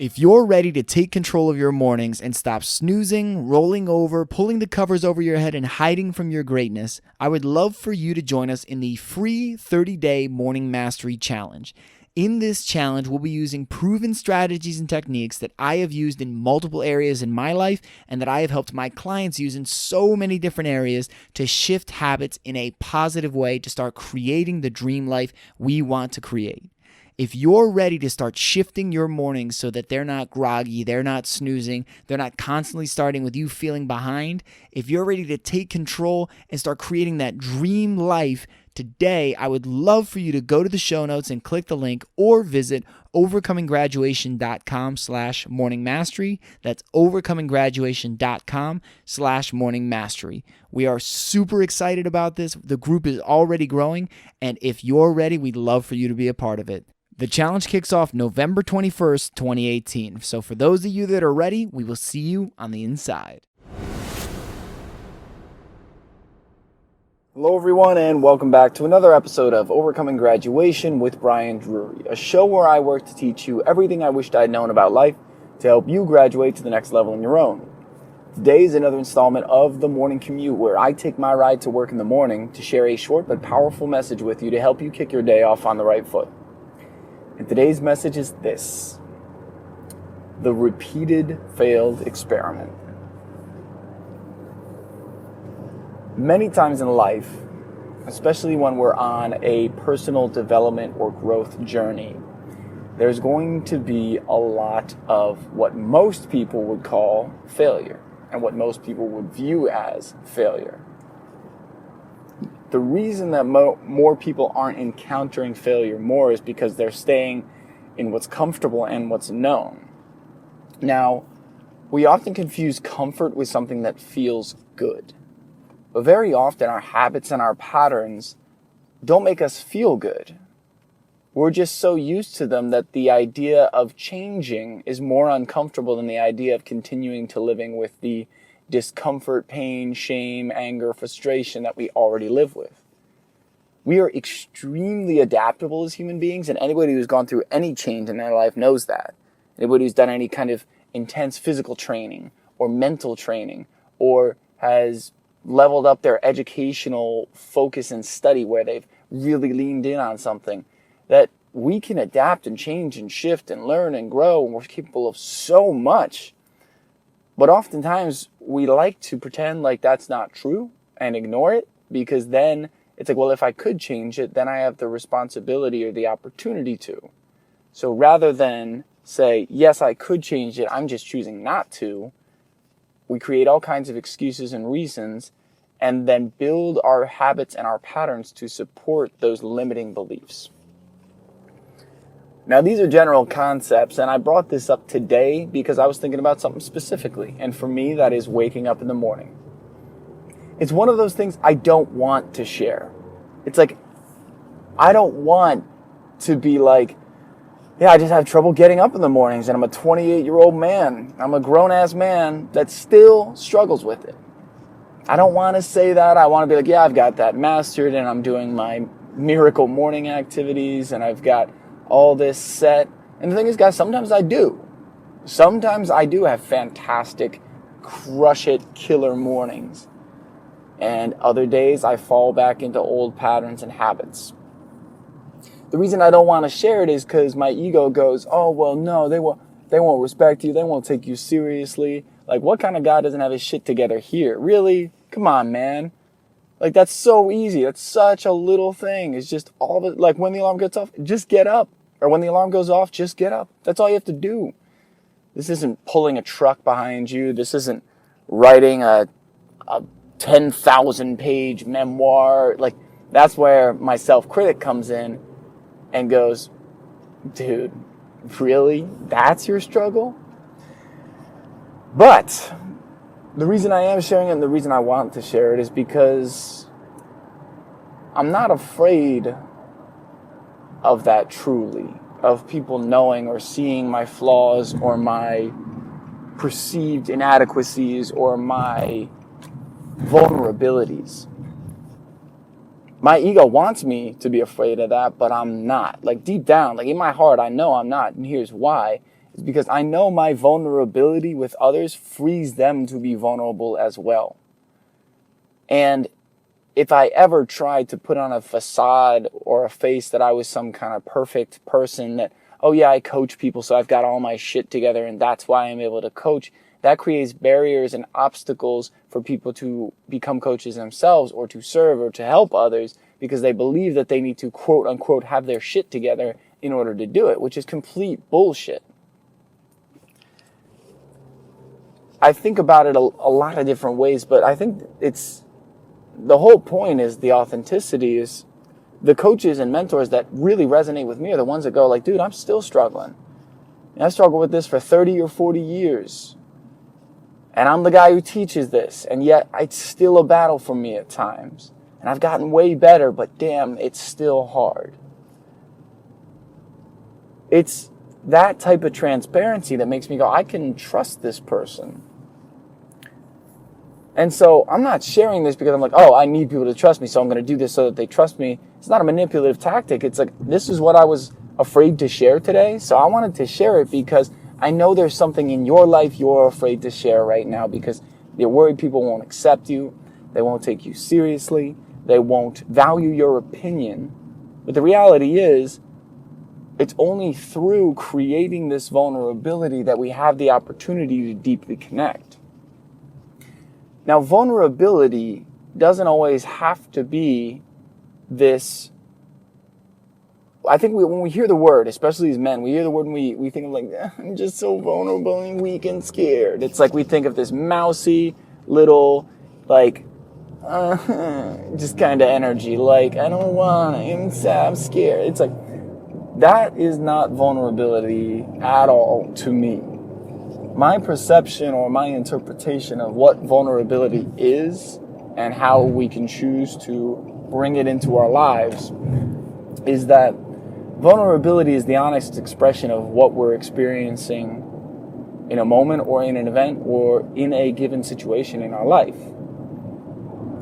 If you're ready to take control of your mornings and stop snoozing, rolling over, pulling the covers over your head, and hiding from your greatness, I would love for you to join us in the free 30-day Morning Mastery Challenge. In this challenge, we'll be using proven strategies and techniques that I have used in multiple areas in my life and that I have helped my clients use in so many different areas to shift habits in a positive way to start creating the dream life we want to create. If you're ready to start shifting your mornings so that they're not groggy, they're not snoozing, they're not constantly starting with you feeling behind, if you're ready to take control and start creating that dream life today, I would love for you to go to the show notes and click the link or visit overcominggraduation.com/morningmastery. That's overcominggraduation.com/morningmastery. We are super excited about this. The group is already growing, and if you're ready, we'd love for you to be a part of it. The challenge kicks off November 21st, 2018. So for those of you that are ready, we will see you on the inside. Hello, everyone, and welcome back to another episode of Overcoming Graduation with Brian Drury, a show where I work to teach you everything I wished I'd known about life to help you graduate to the next level in your own. Today is another installment of the Morning Commute, where I take my ride to work in the morning to share a short but powerful message with you to help you kick your day off on the right foot. And today's message is this: the repeated failed experiment. Many times in life, especially when we're on a personal development or growth journey, there's going to be a lot of what most people would call failure and what most people would view as failure. The reason that more people aren't encountering failure more is because they're staying in what's comfortable and what's known. Now, we often confuse comfort with something that feels good. But very often our habits and our patterns don't make us feel good. We're just so used to them that the idea of changing is more uncomfortable than the idea of continuing to living with the discomfort, pain, shame, anger, frustration that we already live with. We are extremely adaptable as human beings, and anybody who's gone through any change in their life knows that. Anybody who's done any kind of intense physical training or mental training or has leveled up their educational focus and study where they've really leaned in on something, that we can adapt and change and shift and learn and grow, and we're capable of so much. But oftentimes we like to pretend like that's not true and ignore it, because then it's like, well, if I could change it, then I have the responsibility or the opportunity to. So rather than say, yes, I could change it, I'm just choosing not to, we create all kinds of excuses and reasons and then build our habits and our patterns to support those limiting beliefs. Now, these are general concepts, and I brought this up today because I was thinking about something specifically. And for me, that is waking up in the morning. It's one of those things I don't want to share. It's like, I don't want to be like, yeah, I just have trouble getting up in the mornings, and I'm a 28-year-old man. I'm a grown-ass man that still struggles with it. I don't want to say that. I want to be like, yeah, I've got that mastered, and I'm doing my miracle morning activities, and I've got all this set. And the thing is, guys, sometimes I do. Sometimes I do have fantastic, crush it, killer mornings. And other days I fall back into old patterns and habits. The reason I don't want to share it is because my ego goes, oh, well, no, they won't respect you. They won't take you seriously. Like, what kind of guy doesn't have his shit together here? Really? Come on, man. Like, that's so easy. That's such a little thing. It's just all of it. Like, when the alarm gets off, just get up. Or when the alarm goes off, just get up. That's all you have to do. This isn't pulling a truck behind you. This isn't writing a 10,000-page memoir. Like, that's where my self-critic comes in and goes, dude, really? That's your struggle? But the reason I am sharing it and the reason I want to share it is because I'm not afraid of that truly, of people knowing or seeing my flaws or my perceived inadequacies or my vulnerabilities. My ego wants me to be afraid of that, but I'm not. Like, deep down, like in my heart, I know I'm not. And here's why. is because I know my vulnerability with others frees them to be vulnerable as well. And if I ever tried to put on a facade or a face that I was some kind of perfect person, that, oh yeah, I coach people, so I've got all my shit together and that's why I'm able to coach, that creates barriers and obstacles for people to become coaches themselves or to serve or to help others, because they believe that they need to, quote unquote, have their shit together in order to do it, which is complete bullshit. I think about it a lot of different ways, but I think the whole point is the authenticity. Is the coaches and mentors that really resonate with me are the ones that go like, dude, I'm still struggling. And I struggled with this for 30 or 40 years. And I'm the guy who teaches this. And yet it's still a battle for me at times. And I've gotten way better, but damn, it's still hard. It's that type of transparency that makes me go, I can trust this person. And so I'm not sharing this because I'm like, oh, I need people to trust me, so I'm going to do this so that they trust me. It's not a manipulative tactic. It's like, this is what I was afraid to share today. So I wanted to share it because I know there's something in your life you're afraid to share right now because you're worried people won't accept you. They won't take you seriously. They won't value your opinion. But the reality is, it's only through creating this vulnerability that we have the opportunity to deeply connect. Now, vulnerability doesn't always have to be this. I think when we hear the word, especially as men, we hear the word and we think of like, I'm just so vulnerable and weak and scared. It's like we think of this mousy little, like, just kind of energy. Like, I don't want to, I'm scared. It's like, that is not vulnerability at all to me. My perception or my interpretation of what vulnerability is and how we can choose to bring it into our lives is that vulnerability is the honest expression of what we're experiencing in a moment or in an event or in a given situation in our life.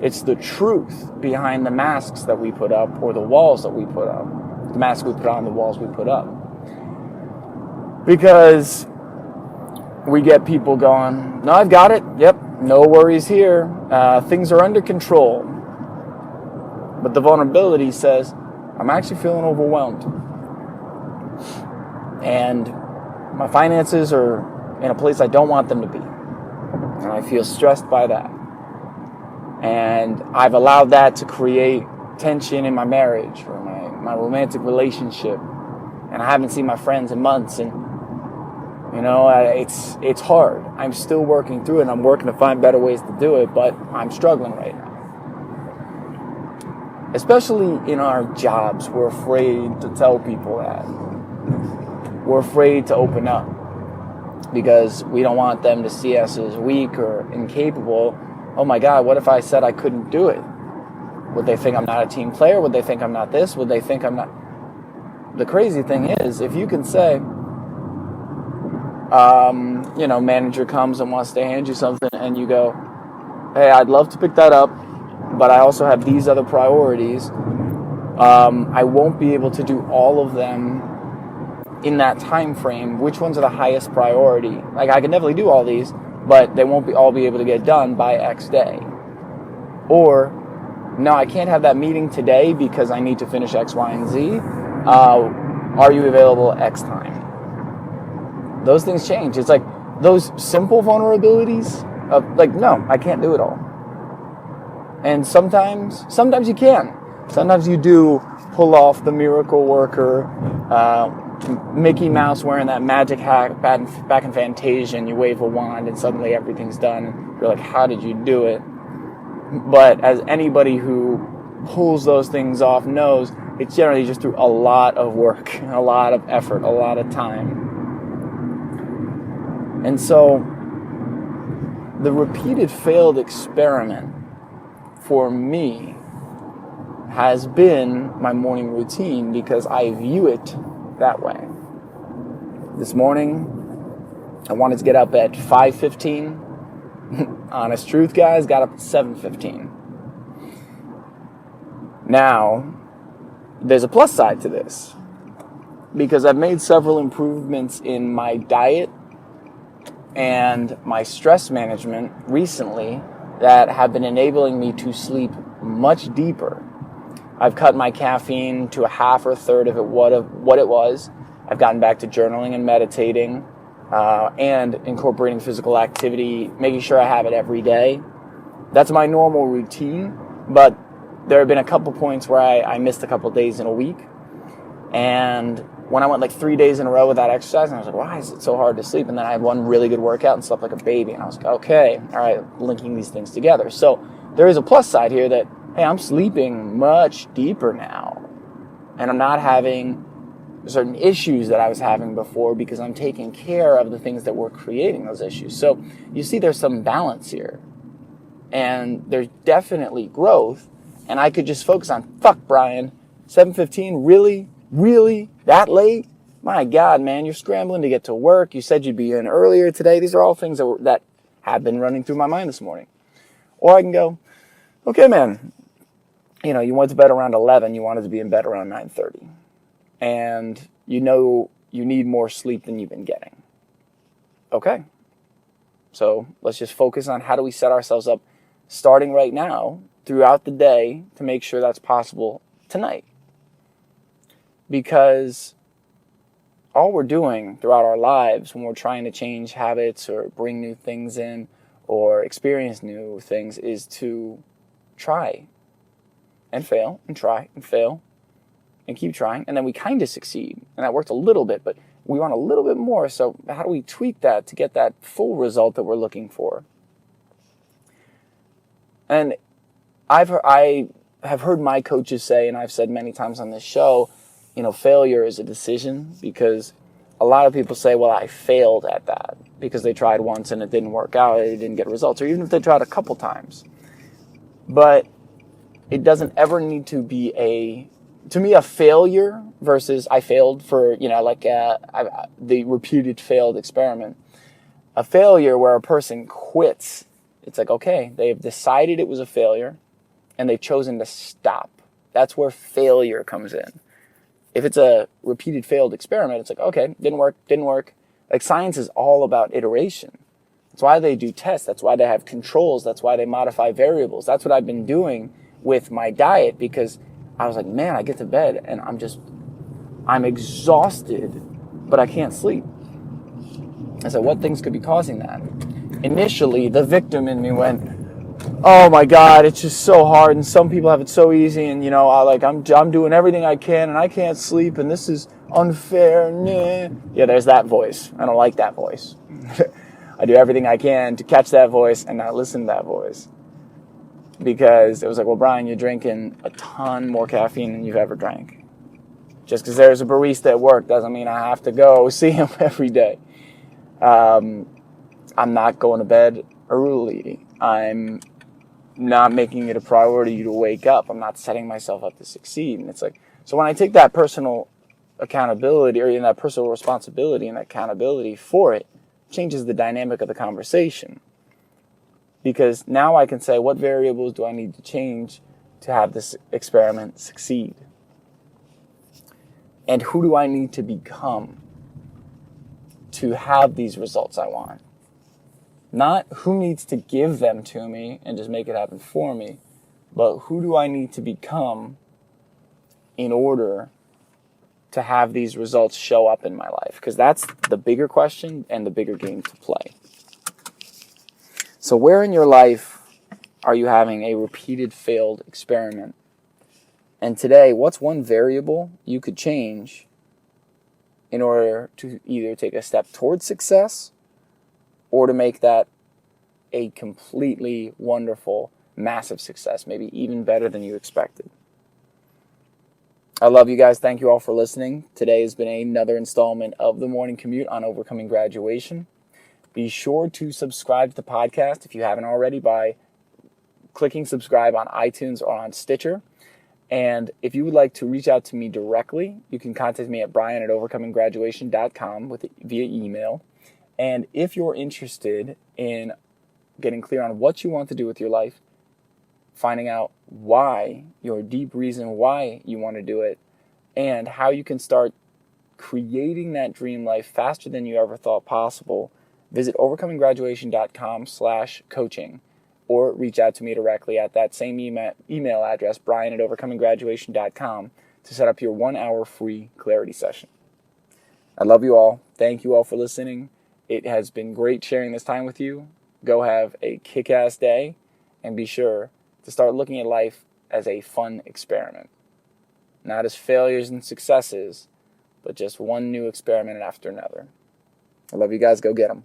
It's the truth behind the masks that we put up or the walls that we put up. The masks we put on, the walls we put up. Because we get people going, no, I've got it. Yep, no worries here. Things are under control. But the vulnerability says, I'm actually feeling overwhelmed. And my finances are in a place I don't want them to be. And I feel stressed by that. And I've allowed that to create tension in my marriage or my romantic relationship. And I haven't seen my friends in months. And, you know, it's hard. I'm still working through it, and I'm working to find better ways to do it, but I'm struggling right now. Especially in our jobs, we're afraid to tell people that. We're afraid to open up because we don't want them to see us as weak or incapable. Oh my God, what if I said I couldn't do it? Would they think I'm not a team player? Would they think I'm not this? Would they think I'm not... The crazy thing is, if you can say, manager comes and wants to hand you something and you go, hey, I'd love to pick that up, but I also have these other priorities. I won't be able to do all of them in that time frame. Which ones are the highest priority? Like, I can definitely do all these, but they won't all be able to get done by X day. Or, no, I can't have that meeting today because I need to finish X, Y, and Z. Are you available X time? Those things change. It's like those simple vulnerabilities of like, no, I can't do it all. And sometimes you can. Sometimes you do pull off the miracle worker, Mickey Mouse wearing that magic hat back in Fantasia, and you wave a wand and suddenly everything's done. You're like, how did you do it? But as anybody who pulls those things off knows, it's generally just through a lot of work, a lot of effort, a lot of time. And so the repeated failed experiment for me has been my morning routine because I view it that way. This morning, I wanted to get up at 5:15. Honest truth, guys, got up at 7:15. Now, there's a plus side to this. because I've made several improvements in my diet and my stress management recently that have been enabling me to sleep much deeper. I've cut my caffeine to a half or a third of what it was. I've gotten back to journaling and meditating and incorporating physical activity, making sure I have it every day. That's my normal routine, but there have been a couple points where I missed a couple days in a week. And when I went like 3 days in a row without exercising, I was like, why is it so hard to sleep? And then I had one really good workout and slept like a baby. And I was like, okay, all right, linking these things together. So there is a plus side here that, hey, I'm sleeping much deeper now. And I'm not having certain issues that I was having before because I'm taking care of the things that were creating those issues. So you see there's some balance here. And there's definitely growth. And I could just focus on, fuck, Brian, 7:15, really? Really? That late? My God, man, you're scrambling to get to work. You said you'd be in earlier today. These are all things that have been running through my mind this morning. Or I can go, okay, man, you went to bed around 11. You wanted to be in bed around 9:30. And you know you need more sleep than you've been getting. Okay. So let's just focus on how do we set ourselves up starting right now throughout the day to make sure that's possible tonight. Because all we're doing throughout our lives when we're trying to change habits or bring new things in or experience new things is to try and fail and try and fail and keep trying. And then we kind of succeed. And that worked a little bit, but we want a little bit more. So how do we tweak that to get that full result that we're looking for? And I have heard my coaches say, and I've said many times on this show, failure is a decision, because a lot of people say, well, I failed at that because they tried once and it didn't work out, they didn't get results, or even if they tried a couple times. But it doesn't ever need to be a failure versus I failed for, the reputed failed experiment. A failure where a person quits, it's like, okay, they've decided it was a failure and they've chosen to stop. That's where failure comes in. If it's a repeated failed experiment, it's like, okay, didn't work. Like, science is all about iteration. That's why they do tests. That's why they have controls. That's why they modify variables. That's what I've been doing with my diet, because I was like, man, I get to bed and I'm exhausted, but I can't sleep. I said, what things could be causing that? Initially, the victim in me went, oh my God, it's just so hard, and some people have it so easy, and I'm doing everything I can, and I can't sleep, and this is unfair. Nah. Yeah, there's that voice. I don't like that voice. I do everything I can to catch that voice and not listen to that voice, because it was like, well, Brian, you're drinking a ton more caffeine than you've ever drank. Just because there's a barista at work doesn't mean I have to go see him every day. I'm not going to bed early. I'm not making it a priority to wake up. I'm not setting myself up to succeed. And it's like, so when I take that personal accountability, or that personal responsibility and accountability for it, changes the dynamic of the conversation. Because now I can say, what variables do I need to change to have this experiment succeed? And who do I need to become to have these results I want? Not who needs to give them to me and just make it happen for me, but who do I need to become in order to have these results show up in my life? Because that's the bigger question and the bigger game to play. So where in your life are you having a repeated failed experiment? And today, what's one variable you could change in order to either take a step towards success or to make that a completely wonderful, massive success, maybe even better than you expected? I love you guys. Thank you all for listening. Today has been another installment of the Morning Commute on overcoming graduation. Be sure to subscribe to the podcast if you haven't already by clicking subscribe on iTunes or on Stitcher. And if you would like to reach out to me directly, you can contact me at brian@overcominggraduation.com via email. And if you're interested in getting clear on what you want to do with your life, finding out why, your deep reason why you want to do it, and how you can start creating that dream life faster than you ever thought possible, visit overcominggraduation.com/coaching or reach out to me directly at that same email address, brian@overcominggraduation.com, to set up your 1-hour free clarity session. I love you all. Thank you all for listening. It has been great sharing this time with you. Go have a kick-ass day, and be sure to start looking at life as a fun experiment. Not as failures and successes, but just one new experiment after another. I love you guys. Go get them.